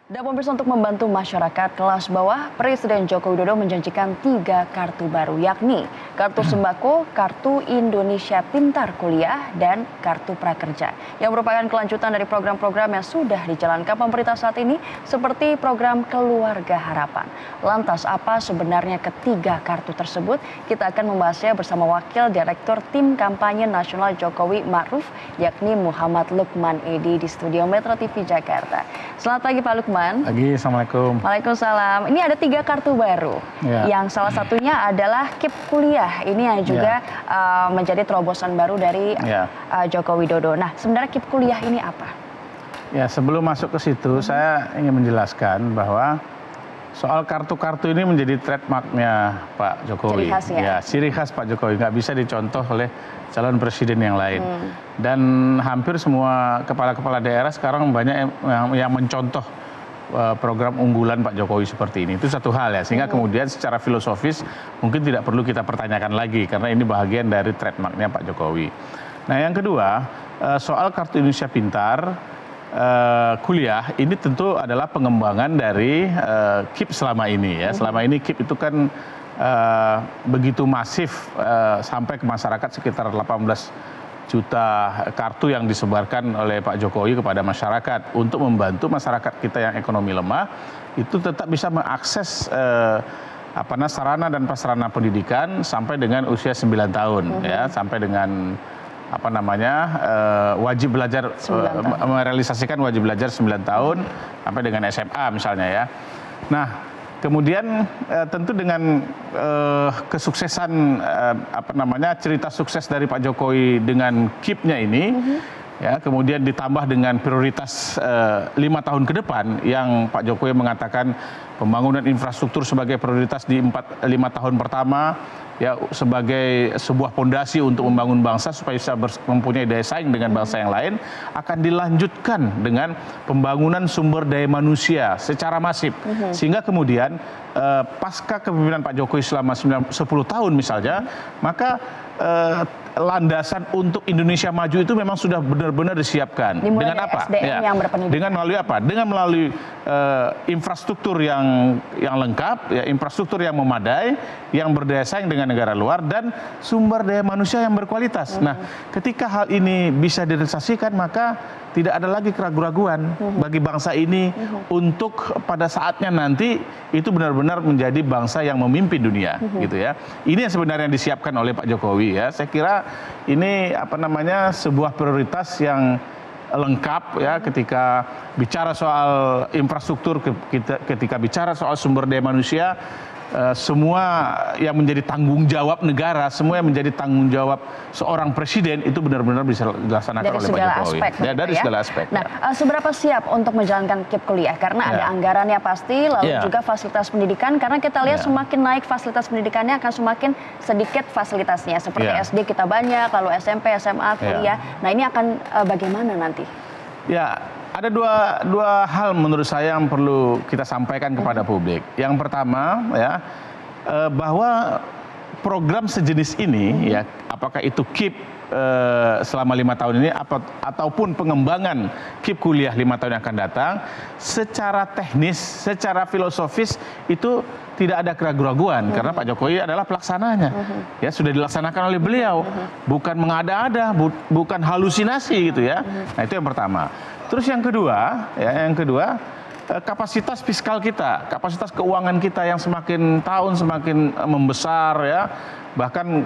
Dan pemirsa, untuk membantu masyarakat kelas bawah, Presiden Joko Widodo menjanjikan 3 kartu baru, yakni Kartu Sembako, Kartu Indonesia Pintar Kuliah, dan Kartu Prakerja, yang merupakan kelanjutan dari program-program yang sudah dijalankan pemerintah saat ini, seperti program Keluarga Harapan. Lantas, apa sebenarnya ketiga kartu tersebut? Kita akan membahasnya bersama Wakil Direktur Tim Kampanye Nasional Jokowi Ma'ruf, yakni Muhammad Lukman Edi di Studio Metro TV Jakarta. Selamat pagi Pak Lukman. Pagi, Assalamualaikum. Waalaikumsalam. Ini ada 3 kartu baru, yang salah satunya adalah KIP Kuliah. Ini yang juga menjadi terobosan baru dari Joko Widodo. Nah, sebenarnya KIP Kuliah ini apa? Ya, sebelum masuk ke situ, saya ingin menjelaskan bahwa soal kartu-kartu ini menjadi trademarknya Pak Jokowi. Ciri khas, ya? Ya, ciri khas Pak Jokowi, nggak bisa dicontoh oleh calon presiden yang lain. Dan hampir semua kepala-kepala daerah sekarang banyak yang mencontoh program unggulan Pak Jokowi seperti ini. Itu satu hal ya, sehingga kemudian secara filosofis mungkin tidak perlu kita pertanyakan lagi, karena ini bahagian dari trademarknya Pak Jokowi. Nah, yang kedua, soal Kartu Indonesia Pintar Kuliah, ini tentu adalah pengembangan dari KIP selama ini ya. Selama ini KIP itu kan begitu masif sampai ke masyarakat, sekitar 18 juta kartu yang disebarkan oleh Pak Jokowi kepada masyarakat untuk membantu masyarakat kita yang ekonomi lemah itu tetap bisa mengakses sarana dan prasarana pendidikan sampai dengan usia 9 tahun ya, sampai dengan wajib belajar, merealisasikan wajib belajar 9 tahun sampai dengan SMA misalnya ya. Nah, kemudian tentu dengan kesuksesan cerita sukses dari Pak Jokowi dengan KIP-nya ini, ya, kemudian ditambah dengan prioritas 5 tahun ke depan yang Pak Jokowi mengatakan pembangunan infrastruktur sebagai prioritas di 5 tahun pertama, ya, sebagai sebuah fondasi untuk membangun bangsa supaya bisa mempunyai daya saing dengan bangsa yang lain, akan dilanjutkan dengan pembangunan sumber daya manusia secara masif. Sehingga kemudian pasca kepemimpinan Pak Jokowi selama 10 tahun misalnya, maka landasan untuk Indonesia maju itu memang sudah benar-benar disiapkan. Dimulai dengan apa? SDM yang berpendidikan. Dengan melalui apa? Dengan melalui infrastruktur yang lengkap, ya, infrastruktur yang memadai, yang berdaya saing dengan negara luar, dan sumber daya manusia yang berkualitas. Nah, ketika hal ini bisa direalisasikan, maka tidak ada lagi keraguan-raguan bagi bangsa ini untuk pada saatnya nanti itu benar-benar menjadi bangsa yang memimpin dunia, gitu ya. Ini yang sebenarnya disiapkan oleh Pak Jokowi ya. Saya kira ini sebuah prioritas yang lengkap ya, ketika bicara soal infrastruktur, ketika bicara soal sumber daya manusia, semua yang menjadi tanggung jawab negara, semua yang menjadi tanggung jawab seorang presiden itu benar-benar bisa dilaksanakan oleh Pak Jokowi. Dari segala aspek. Nah, seberapa siap untuk menjalankan KIP Kuliah? Karena ada anggarannya pasti, lalu juga fasilitas pendidikan. Karena kita lihat semakin naik fasilitas pendidikannya akan semakin sedikit fasilitasnya. Seperti SD kita banyak, lalu SMP, SMA, kuliah. Nah, ini akan bagaimana nanti? Ya, ada dua hal menurut saya yang perlu kita sampaikan kepada publik. Yang pertama ya, bahwa program sejenis ini ya, apakah itu KIP selama 5 tahun ini ataupun pengembangan KIP Kuliah 5 tahun yang akan datang, secara teknis, secara filosofis itu tidak ada keraguan-raguan, karena Pak Jokowi adalah pelaksananya. Ya, sudah dilaksanakan oleh beliau, bukan mengada-ada, bukan halusinasi gitu ya. Nah, itu yang pertama. Terus yang kedua, kapasitas fiskal kita, kapasitas keuangan kita yang semakin tahun semakin membesar ya. Bahkan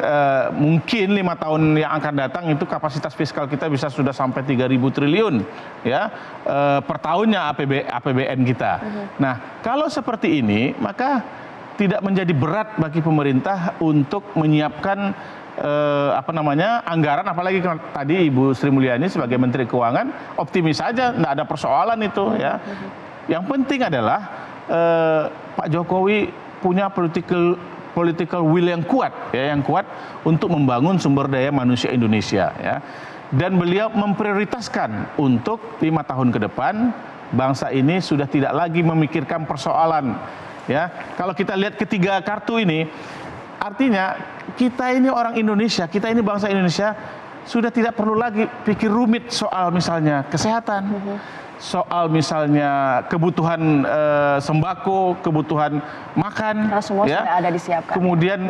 mungkin 5 tahun yang akan datang itu kapasitas fiskal kita bisa sudah sampai 3.000 triliun ya per tahunnya APBN kita. Nah, kalau seperti ini maka tidak menjadi berat bagi pemerintah untuk menyiapkan anggaran, apalagi tadi Ibu Sri Mulyani sebagai Menteri Keuangan optimis saja, tidak ada persoalan itu ya. Yang penting adalah Pak Jokowi punya political will yang kuat ya, yang kuat untuk membangun sumber daya manusia Indonesia ya. Dan beliau memprioritaskan untuk 5 tahun ke depan bangsa ini sudah tidak lagi memikirkan persoalan ya. Kalau kita lihat ketiga kartu ini, artinya kita ini orang Indonesia, kita ini bangsa Indonesia sudah tidak perlu lagi pikir rumit soal misalnya kesehatan, soal misalnya kebutuhan sembako, kebutuhan makan, Karena semua ya, sudah ada disiapkan. kemudian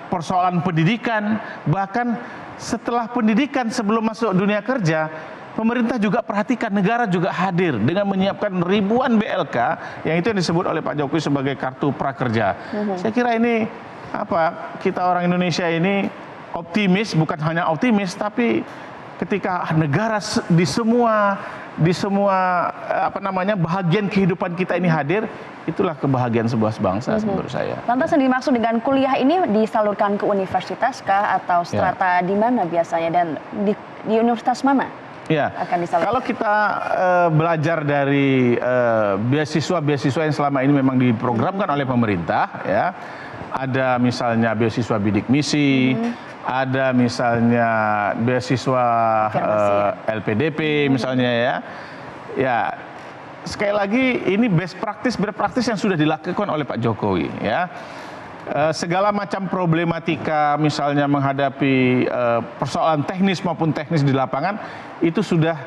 persoalan pendidikan, bahkan setelah pendidikan sebelum masuk dunia kerja, pemerintah juga perhatikan, negara juga hadir dengan menyiapkan ribuan BLK yang itu yang disebut oleh Pak Jokowi sebagai kartu prakerja. Saya kira ini kita orang Indonesia ini optimis, bukan hanya optimis, tapi ketika negara di semua bahagian kehidupan kita ini hadir, itulah kebahagiaan sebuah bangsa menurut saya. Lantas yang dimaksud dengan kuliah ini disalurkan ke universitas kah atau strata di mana biasanya dan di universitas mana? Ya, akan disalurkan. Kalau kita belajar dari beasiswa-beasiswa yang selama ini memang diprogramkan oleh pemerintah, ya, ada misalnya beasiswa bidik misi, ada misalnya beasiswa LPDP misalnya, ya sekali lagi ini best practice yang sudah dilakukan oleh Pak Jokowi, ya. Segala macam problematika misalnya menghadapi persoalan teknis maupun teknis di lapangan itu sudah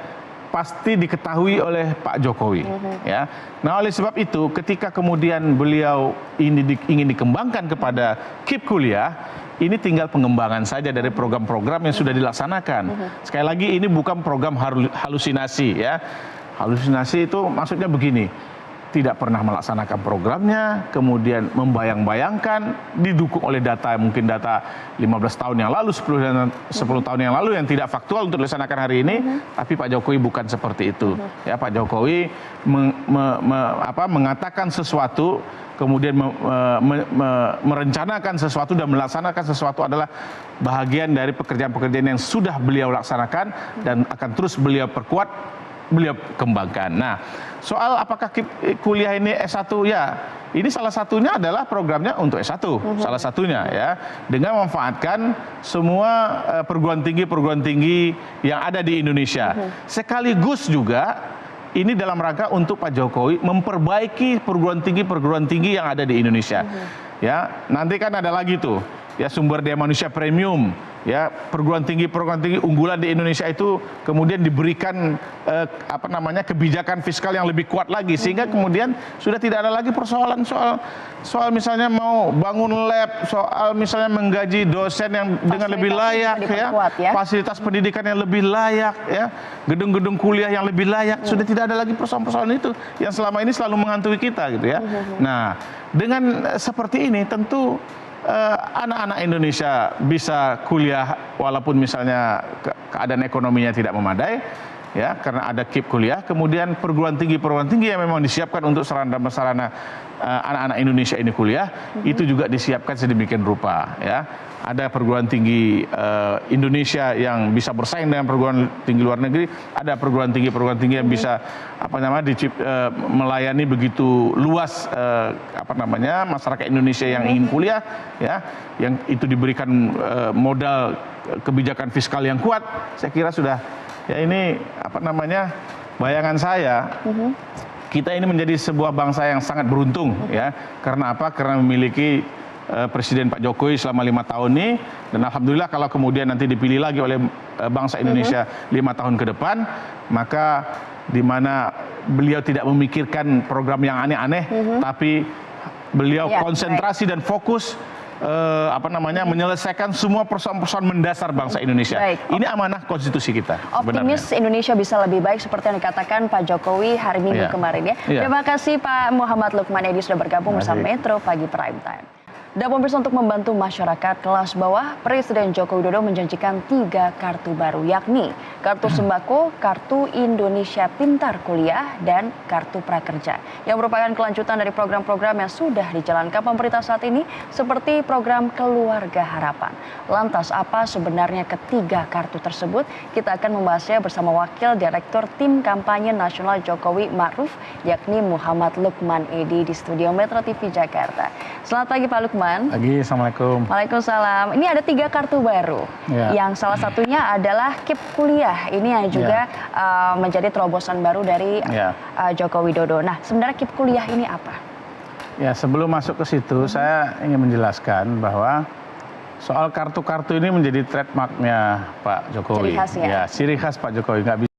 pasti diketahui oleh Pak Jokowi, ya. Nah, oleh sebab itu ketika kemudian beliau ini ingin dikembangkan kepada KIP kuliah, ini tinggal pengembangan saja dari program-program yang sudah dilaksanakan. Sekali lagi ini bukan program halusinasi, ya. Halusinasi itu maksudnya begini, tidak pernah melaksanakan programnya, kemudian membayang-bayangkan, didukung oleh data, mungkin data 15 tahun yang lalu, 10 tahun yang lalu yang tidak faktual untuk dilaksanakan hari ini, tapi Pak Jokowi bukan seperti itu. Ya, Pak Jokowi mengatakan sesuatu, kemudian merencanakan sesuatu dan melaksanakan sesuatu adalah bahagian dari pekerjaan-pekerjaan yang sudah beliau laksanakan dan akan terus beliau perkuat, beliau kembangkan. Nah, soal apakah kuliah ini S1, ya, ini salah satunya adalah programnya untuk S1, salah satunya, ya, dengan memanfaatkan semua perguruan tinggi yang ada di Indonesia. Sekaligus juga ini dalam rangka untuk Pak Jokowi memperbaiki perguruan tinggi yang ada di Indonesia. Ya, nanti kan ada lagi tuh, ya, sumber daya manusia premium, ya, perguruan tinggi unggulan di Indonesia itu kemudian diberikan kebijakan fiskal yang lebih kuat lagi, sehingga kemudian sudah tidak ada lagi persoalan soal misalnya mau bangun lab, soal misalnya menggaji dosen yang dengan lebih layak, ya, fasilitas pendidikan yang lebih layak, ya, gedung-gedung kuliah yang lebih layak, sudah tidak ada lagi persoalan-persoalan itu yang selama ini selalu menghantui kita, gitu, ya. Nah, dengan seperti ini tentu anak-anak Indonesia bisa kuliah walaupun misalnya keadaan ekonominya tidak memadai, ya, karena ada KIP kuliah. Kemudian perguruan tinggi yang memang disiapkan untuk sarana anak-anak Indonesia ini kuliah, itu juga disiapkan sedemikian rupa, ya. Ada perguruan tinggi Indonesia yang bisa bersaing dengan perguruan tinggi luar negeri, ada perguruan tinggi yang bisa melayani begitu luas masyarakat Indonesia yang ingin kuliah, ya, yang itu diberikan modal kebijakan fiskal yang kuat. Saya kira sudah, ya, ini bayangan saya, kita ini menjadi sebuah bangsa yang sangat beruntung, ya. Karena apa? Karena memiliki Presiden Pak Jokowi selama 5 tahun ini, dan alhamdulillah kalau kemudian nanti dipilih lagi oleh bangsa Indonesia 5 tahun ke depan, maka di mana beliau tidak memikirkan program yang aneh-aneh, tapi beliau konsentrasi dan fokus menyelesaikan semua persoalan-persoalan mendasar bangsa Indonesia. Ini amanah konstitusi kita. Optimis Indonesia bisa lebih baik seperti yang dikatakan Pak Jokowi hari Minggu kemarin, ya. Terima kasih Pak Muhammad Lukman Edi sudah bergabung bersama Metro Pagi Prime Time. Dan pemirsa, untuk membantu masyarakat kelas bawah, Presiden Joko Widodo menjanjikan 3 kartu baru, yakni kartu sembako, kartu Indonesia Pintar Kuliah, dan kartu prakerja, yang merupakan kelanjutan dari program-program yang sudah dijalankan pemerintah saat ini, seperti program Keluarga Harapan. Lantas, apa sebenarnya ketiga kartu tersebut? Kita akan membahasnya bersama Wakil Direktur Tim Kampanye Nasional Jokowi Ma'ruf, yakni Muhammad Lukman Edi di studio Metro TV Jakarta. Selamat pagi Pak Lukman. Pagi, Assalamualaikum. Waalaikumsalam. Ini ada 3 kartu baru, yang salah satunya adalah KIP kuliah. Ini yang juga menjadi terobosan baru dari Joko Widodo. Nah, sebenarnya KIP kuliah ini apa? Ya, sebelum masuk ke situ, saya ingin menjelaskan bahwa soal kartu-kartu ini menjadi trademarknya Pak Jokowi. Ciri khas, ya? Ya, ciri khas Pak Jokowi. Nggak bisa